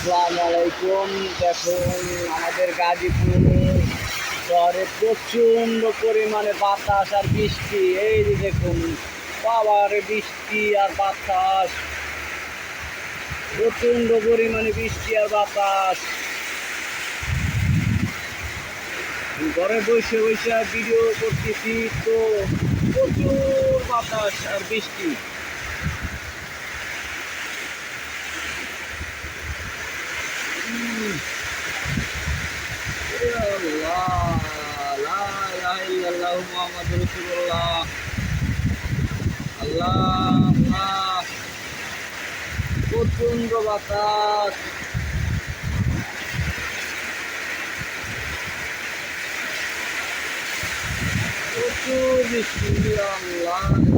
আসসালামু আলাইকুম। দেখুন আমাদের গাজীপুর শহরে প্রচণ্ড পরিমাণে বাতাস আর বৃষ্টি। এই যে দেখুন বাবার বৃষ্টি আর বাতাস, প্রচণ্ড পরিমাণে বৃষ্টি আর বাতাস। ঘরে বসে বসে ভিডিও করতেছি তো প্রচুর বাতাস আর বৃষ্টি। প্রচন্ড বাতাস, প্রচুর বৃষ্টি। আল্লাহ